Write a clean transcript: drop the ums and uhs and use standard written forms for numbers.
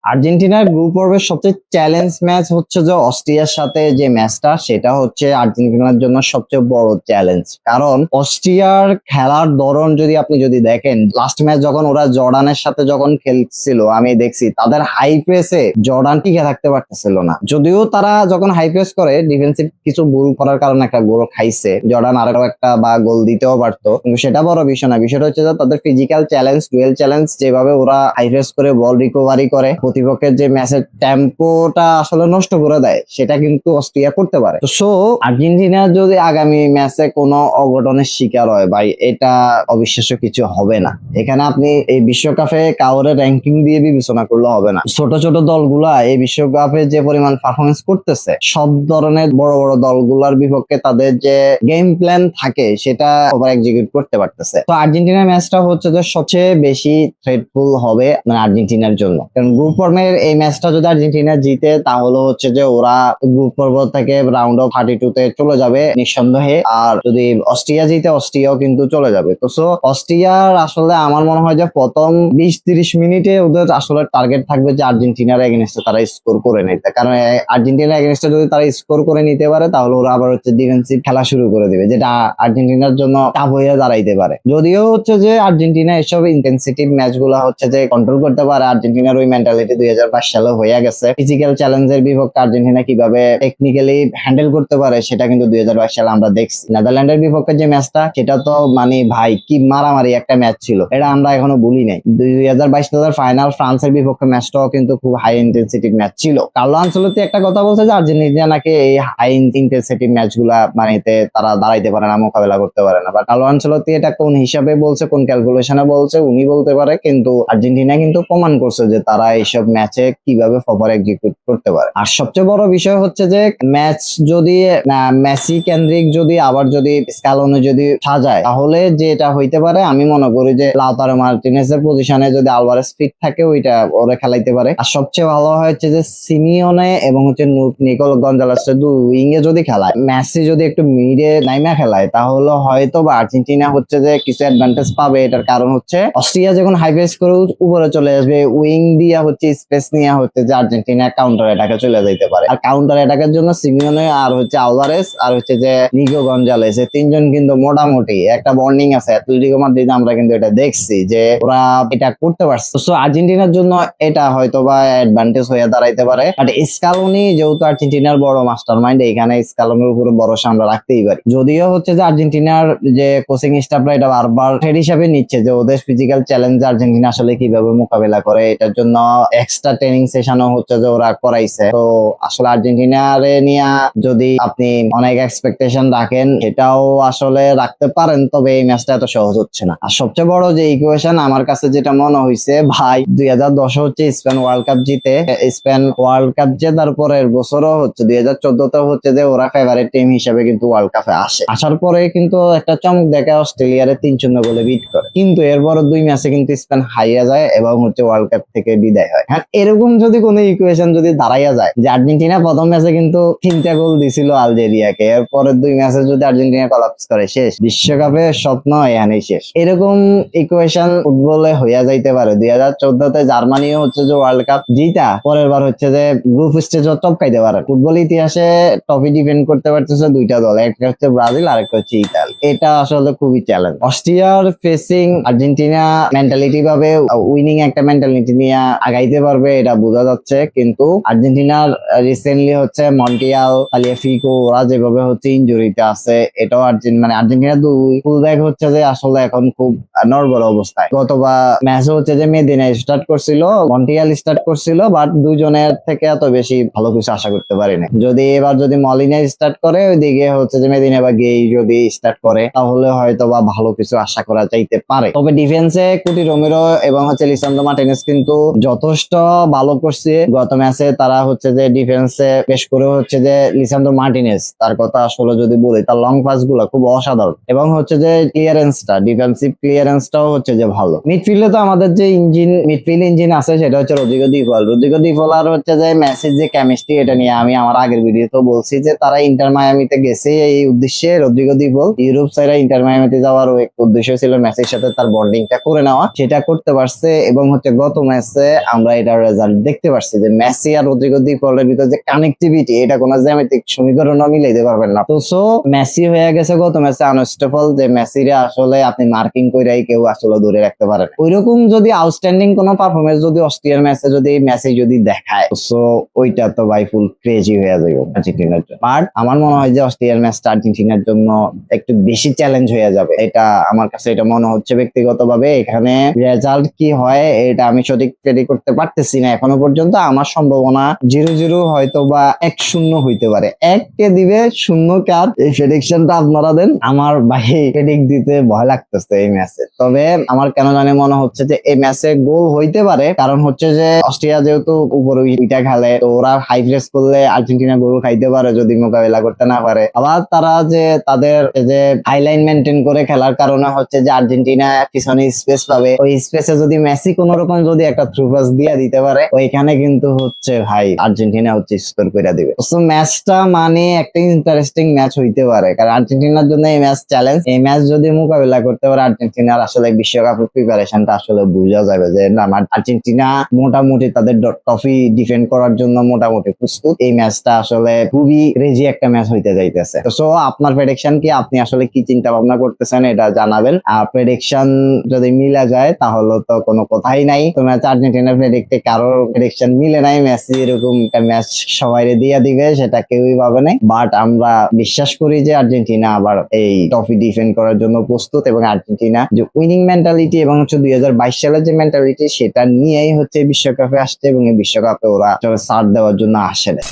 আর্জেন্টিনার গ্রুপ পর্বের সবচেয়ে চ্যালেঞ্জ ম্যাচ হচ্ছে যে অস্ট্রিয়ার সাথে যে ম্যাচটা, সেটা হচ্ছে আর্জেন্টিনার জন্য সবচেয়ে বড় চ্যালেঞ্জ। কারণ অস্ট্রিয়ার খেলার ধরন যদি দেখেন, লাস্ট ম্যাচ যখন ওরা জর্ডানের সাথে যখন খেলছিল, আমি দেখছি তাদের হাই প্রেসে জর্ডান টিকে থাকতে পারতেছিল না। যদিও তারা যখন হাই প্রেস করে ডিফেন্সিভ কিছু ভুল করার কারণে একটা গোল খাইছে জর্ডান, আরো একটা বা গোল দিতেও পারতো, কিন্তু সেটা বড় বিষয় না। বিষয়টা হচ্ছে যে তাদের ফিজিক্যাল চ্যালেঞ্জ, ডুয়েল চ্যালেঞ্জ, যেভাবে ওরা হাই প্রেস করে বল রিকভারি করে প্রতিপক্ষের যে ম্যাচের টেম্পোটা আসলে নষ্ট করে দেয়, সেটা কিন্তু অস্ট্রিয়া করতে পারে। তো সো আর্জেন্টিনা যদি আগামী ম্যাচে কোনো অঘটনের শিকার হয় ভাই, এটা অবিশ্বাস্য কিছু হবে না। এখানে আপনি এই বিশ্বকাপে কাউরে র্যাঙ্কিং দিয়ে বিবেচনা করলে হবে না। ছোট ছোট দলগুলা এই বিশ্বকাপে যে পরিমাণ পারফরমেন্স করতেছে, সব ধরনের বড় বড় দলগুলার বিপক্ষে তাদের যে গেম প্ল্যান থাকে সেটা ওভার এক্সিকিউট করতে পারতেছে। তো আর্জেন্টিনার ম্যাচটা হচ্ছে যে সবচেয়ে বেশি থ্রেটফুল হবে মানে আর্জেন্টিনার জন্য। কারণ গ্রুপ পর্বের এই ম্যাচটা যদি আর্জেন্টিনা জিতে, তাহলে হচ্ছে যে ওরা গ্রুপ পর্ব থেকে রাউন্ড অফ 32 তে চলে যাবে নিঃসন্দেহে। আর যদি অস্ট্রিয়া জিতে, অস্ট্রিয়াও কিন্তু চলে যাবে। তো সো অস্ট্রিয়ার আসলে আমার মনে হয় যে প্রথম 20-30 মিনিটে ওদের আসলে টার্গেট থাকবে যে আর্জেন্টিনার এগেনস্টে তারা স্কোর করে নিতে। কারণ আর্জেন্টিনার এগেনস্টে যদি তারা স্কোর করে নিতে পারে, তাহলে ওরা আবার হচ্ছে ডিফেন্সিভ খেলা শুরু করে দিবে, যেটা আর্জেন্টিনার জন্য টাফ হয়ে দাঁড়াইতে পারে। যদিও হচ্ছে যে আর্জেন্টিনা এসব ইন্টেন্সিটিভ ম্যাচ গুলা হচ্ছে যে কন্ট্রোল করতে পারে। আর্জেন্টিনার ওই মেন্টালিটি 2022 সালে হয়ে গেছে। ফিজিক্যাল চ্যালেঞ্জের বিপক্ষে আর্জেন্টিনা কিভাবে টেকনিক্যালি হ্যান্ডেল করতে পারে সেটা কিন্তু 2022 সালে আমরা দেখছি। নেদারল্যান্ডের বিপক্ষে যে ম্যাচটা, সেটা তো মানে ভাই কি মারামারি একটা ম্যাচ ছিল, এটা আমরা এখনো ভুলি নাই। 2022 সালের ফাইনাল ফ্রান্সের বিপক্ষে ম্যাচটাও কিন্তু খুব হাই ইন্টেন্সিটিভ ম্যাচ ছিল। কার্লো আনচেলত্তি একটা কথা বলছে যে আর্জেন্টিনা নাকি এই হাই ইন্টেন্সিটিভ ম্যাচ গুলা মানেতে তারা দাঁড়াইতে পারে না, মোকাবেলা করতে পারে না। বাট কার্লো আনচেলত্তি এটা কোন হিসাবে বলছে, কোন ক্যালকুলেশনে বলছে উনি বলতে পারে, কিন্তু আর্জেন্টিনা কিন্তু প্রমাণ করছে যে তারা এইসব ম্যাচে কিভাবে প্রপার এক্সিকিউট করতে পারে। আর সবচেয়ে বড় বিষয় হচ্ছে যে ম্যাচ যদি মেসি কেন্দ্রিক যদি আবার যদি স্কালোনে যদি সাজায়, তাহলে যেটা হইতে পারে আমি মনে করি যে লাউতারো মার্টিনেজের পজিশনে যদি আলভারেজ ফিট থাকে, ওইটা ওরা খেলাইতে পারে। আর সবচেয়ে ভালো হচ্ছে যে সিমিওনে এবং হচ্ছে নিকোল গঞ্জালেস উইং এ যদি খেলায়, মেসি যদি একটু মিডে নাইমা খেলায়, তাহলে হয়তো বা আর্জেন্টিনা হচ্ছে যে কিছু অ্যাডভান্টেজ পাবে। এটার কারণ হচ্ছে অস্ট্রিয়া যখন হাই প্রেস করে উপরে চলে আসবে, উইং দিয়া হচ্ছে স্পেস নিয়ে হচ্ছে যে আর্জেন্টিনা কাউন্টার অ্যাটাকে চলে যাইতে পারে। আর কাউন্টার অ্যাটাকের জন্য সিমিওনে আর হচ্ছে আলভারেজ আর হচ্ছে যে নিকো গঞ্জালেস, এই তিনজন কিন্তু মোটামুটি একটা বন্ডিং আছে। অ্যাটলেটিকো মাদ্রিদে আমরা কিন্তু এটা দেখছি যে ওরা এটা করতে পারছে। তো আর্জেন্টিনার জন্য এটা হয়তো বা অ্যাডভান্টেজ হয়ে দাঁড়াইতে পারে। বাট স্কালোনি যেহেতু আর্জেন্টিনার বড় মাস্টার মাইন্ড, এইখানে স্কালোনির উপরে ভরসা আমরা রাখতেই পারি। যদিও হচ্ছে যে আর্জেন্টিনার যে কোচিং স্টাফরা এটা বারবার থ্রেড হিসাবে নিচ্ছে যে ওদের ফিজিক্যাল চ্যালেঞ্জ আর্জেন্টিনা আসলে কিভাবে মোকাবেলা করে, এটার জন্য এক্সট্রা ট্রেনিং সেশনও হচ্ছে যে ওরা করাইছে। তো আসলে আর্জেন্টিনারে নিয়ে যদি আপনি অনেক এক্সপেকটেশন রাখেন, এটাও আসলে রাখতে পারেন, তবে এই ম্যাচটা এত সহজ হচ্ছে না। আর সবচেয়ে বড় যে ইকুয়েশন আমার কাছে যেটা মনে হয়েছে ভাই, 2010 হচ্ছে স্পেন ওয়ার্ল্ড কাপ জিতে, স্পেন ওয়ার্ল্ড কাপ জেতার পরের বছরও হচ্ছে 2014 হচ্ছে যে ওরা ফেভারিট টিম হিসেবে কিন্তু ওয়ার্ল্ড কাপে আসে। আসার পরে কিন্তু একটা চমক দেখে অস্ট্রেলিয়ারে 3-0 গোলে বিট করে, কিন্তু এরপর 2 ম্যাচে কিন্তু স্পেন হারিয়ে যায় এবং হচ্ছে ওয়ার্ল্ড কাপ থেকে বিদায় হয়। হ্যাঁ, এরকম যদি কোনো ইকুয়েশন যদি দাঁড়াইয়া যায় যে আর্জেন্টিনা প্রথম ম্যাচে কিন্তু 3টা গোল দিছিল আলজেরিয়াকে, এরপরের 2 ম্যাচে যদি আর্জেন্টিনা কলাপস করে, শেষ বিশ্বকাপের স্বপ্ন এখানেই শেষ। এরকম ইকুয়েশন ফুটবলে হইয়া যাইতে পারে। 2014 জার্মানিও হচ্ছে যে ওয়ার্ল্ড কাপ জিতা পরের বার হচ্ছে যে গ্রুপ স্টেজ টপকাইতে পারে। ফুটবল ইতিহাসে টপি ডিফেন্ড করতে পারতেছে 2টা দল, একটা হচ্ছে ব্রাজিল আর একটা হচ্ছে ইতালি। এটা আসলে খুবই চ্যালেঞ্জ। অস্ট্রিয়ার ফেসিং আর্জেন্টিনা মেন্টালিটি ভাবে উইনিং একটা মেন্টালিটি নিয়ে আগাইতে পারবে, এটা বোঝা যাচ্ছে। কিন্তু আর্জেন্টিনার রিসেন্টলি হচ্ছে মন্টিয়াল, তালিয়াফিকো, ওরা যেভাবে হচ্ছে ইনজুরিতে আছে, এটাও আর্জেন্টিনার 2 ফুলব্যাক হচ্ছে যে আসলে এখন খুব নড়বড় অবস্থায়। গতবার ম্যাচে হচ্ছে যে মেদিনা স্টার্ট করছিল, মন্টিয়াল স্টার্ট করছিল, বাট দুজনের থেকে এত বেশি ভালো কিছু আশা করতে পারিনি। যদি এবার যদি মলিনা স্টার্ট করে, ওইদিকে হচ্ছে যে মেদিনা বা গেই যদি স্টার্ট করে, তাহলে হয়তো বা ভালো কিছু আশা করা যাইতে পারে। তবে ডিফেন্সে কুটি রোমেরো এবং হচ্ছে লিসান্দ্রো মার্টিনেজ কিন্তু যথেষ্ট ভালো করছে। গত ম্যাচে তারা হচ্ছে যে ডিফেন্সে বেশ করে হচ্ছে যে লিসান্দ্রো মার্টিনেজ, তার কথা আসলে যদি বলি, তার লং পাস গুলা খুব অসাধারণ এবং হচ্ছে যে ক্লিয়ারেন্সটা, ডিফেন্সিভ ক্লিয়ারেন্সটাও হচ্ছে যে ভালো। মিডফিল্ডে তো আমাদের যে মিডফিল্ড ইঞ্জিন আছে সেটা হচ্ছে রদ্রিগো দি পল। রদ্রিগো দি পল আর হচ্ছে যে মেসির যে কেমিস্ট্রি, এটা নিয়ে আমি আমার আগের ভিডিওতে বলছি যে তারা ইন্টার মায়ামিতে গেছে এই উদ্দেশ্যে। রদ্রিগো দি পল ইউরোপ সাইডে ইন্টার মায়ামিতে যাওয়ার উদ্দেশ্য ছিল মেসির সাথে তার বন্ডিংটা করে নেওয়া, সেটা করতে পারছে। এবং হচ্ছে গত ম্যাচে আমরা আমরা এটার রেজাল্ট দেখতে পারছি যে মেসি আর রদ্রিগো দি পলের ভিতরে যে কানেক্টিভিটি, এটা কোনো জ্যামিতিক সমীকরণও মিলাইতে পারবেন না। তো সো মেসি হয়ে গেছে গত ম্যাচে আনস্টেবল, যে মেসিরে আসলে আপনি মার্কিং কইরাই কেউ আসলে ধরে রাখতে পারে না। ওইরকম যদি আউটস্ট্যান্ডিং কোনো পারফরমেন্স যদি অস্ট্রিয়ার ম্যাচে যদি মেসি যদি দেখায়, সো ওইটা তো ভাই ফুল ক্রেজি হয়ে যাবে আর্জেন্টিনার জন্য। বাট আমার মনে হয় যে অস্ট্রিয়ার ম্যাচটা আর্জেন্টিনার জন্য একটু বেশি চ্যালেঞ্জ হয়ে যাবে, এটা আমার কাছে এটা মনে হচ্ছে ব্যক্তিগতভাবে। এখানে রেজাল্ট কি হয় এটা আমি সঠিক প্রেডিক্ট করতে পারতেছি না এখনো পর্যন্ত। আমার সম্ভাবনা 0-0 হয়তো বা 1-0 হইতে পারে। 1 কে দিবে, 0 কার, এই প্রেডিকশনটা আপনারা দেন। আমার ভাই প্রেডিক্ট দিতে ভয় লাগতেছে এই ম্যাচে। তবে আমার কেন জানি মনে হচ্ছে যে এই ম্যাচে গোল হইতে পারে, কারণ হচ্ছে যে অস্ট্রিয়া যেহেতু উপরে উইটা খেলে, তো ওরা হাই প্রেস করলে আর্জেন্টিনা গোল খাইতে পারে যদি মোকাবিলা করতে না পারে। আবার তারা যে তাদের যে হাইলাইন মেনটেন করে খেলার কারণে হচ্ছে যে আর্জেন্টিনা পিছনে স্পেস পাবে, ওই স্পেসে যদি মেসি কোন রকম যদি একটা থ্রু পাস দিয়ে দিতে পারে, ওইখানে কিন্তু হচ্ছে ভাই আর্জেন্টিনা হচ্ছে স্কোর করে দিবে। তো ম্যাচটা মানে একটা ইন্টারেস্টিং ম্যাচ হইতে পারে, কারণ আর্জেন্টিনার জন্য এই ম্যাচ চ্যালেঞ্জ। এই ম্যাচ যদি মোকাবিলা করতে পারে আর্জেন্টিনার, আসলে বিশ্বকাপের প্রিপারেশনটা আসলে বোঝা যাবে যে না আর্জেন্টিনা মোটামুটি তাদের ট্রফি ডিফেন্ড করার জন্য মোটামুটি প্রস্তুত। এই ম্যাচটা আসলে খুবই ক্রেজি একটা ম্যাচ হইতে যাইতেছে। তো আপনার প্রেডিকশন কি, আপনি আসলে কি চিন্তা ভাবনা করতেছেন এটা জানাবেন। আর প্রেডিকশন যদি মিলা যায় তাহলে তো কোনো কথাই নাই। তো ম্যাচ আর্জেন্টিনার প্রেডিক্টে কারোর প্রেডিকশন মিলে নাই, মেসি এরকম একটা ম্যাচ সবাই দিয়ে দিবে সেটা কেউই ভাবে নাই। বাট আমরা বিশ্বাস করি যে আর্জেন্টিনা আবার এই ট্রফি ডিফেন্ড করার জন্য প্রস্তুত, এবং আর্জেন্টিনা যে উইনিং মেন্টালিটি এবং হচ্ছে 2022 সালের যে মেন্টালিটি সেটা নিয়েই হচ্ছে বিশ্বকাপে আসছে, এবং এই বিশ্বকাপে ওরা ছাড় দেওয়ার জন্য আসে না।